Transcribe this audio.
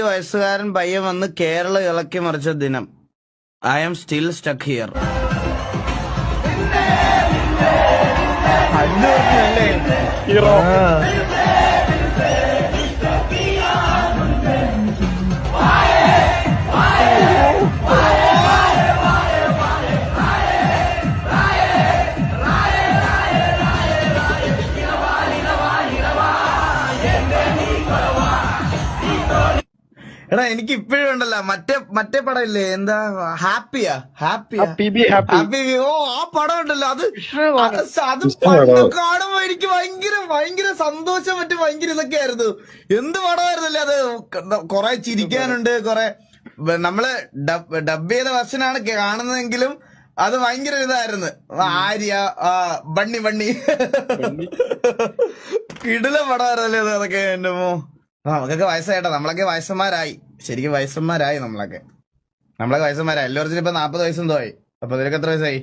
വയസ്സുകാരൻ പയ്യൻ വന്ന് കേരള ഇളക്കി മറിച്ച ദിനം. I am still stuck here. Hero എടാ എനിക്ക് ഇപ്പോഴും ഉണ്ടല്ലോ മറ്റേ പടം ഇല്ലേ, എന്താ ഹാപ്പിയാ ഹാപ്പി ഹാപ്പി. ഓ ആ പടം ഉണ്ടല്ലോ, അത് പണ്ട് കാണുമ്പോ എനിക്ക് ഭയങ്കര സന്തോഷം, ഭയങ്കര ഇതൊക്കെ ആയിരുന്നു. എന്ത് പടമായിരുന്നല്ലേ അത്. കൊറേ ചിരിക്കാനുണ്ട്, കൊറേ നമ്മള് ഡബ് ചെയ്ത വെർഷനാണ് കാണുന്നതെങ്കിലും അത് ഭയങ്കര ഇതായിരുന്നു. ആര്യ ബണ്ണി കിടില പടമായിരുന്നല്ലേ അത്. അതൊക്കെ എന്റെ നമുക്കൊക്കെ വയസ്സായിട്ടാ, നമ്മളൊക്കെ വയസ്സന്മാരായി, ശരിക്കും വയസ്സന്മാരായി നമ്മളൊക്കെ വയസ്സന്മാരായി. എല്ലാവർക്കും ഇപ്പൊ 40 വയസ്സെന്തോ ആയി. അപ്പൊ നിനക്ക് എത്ര വയസ്സായി?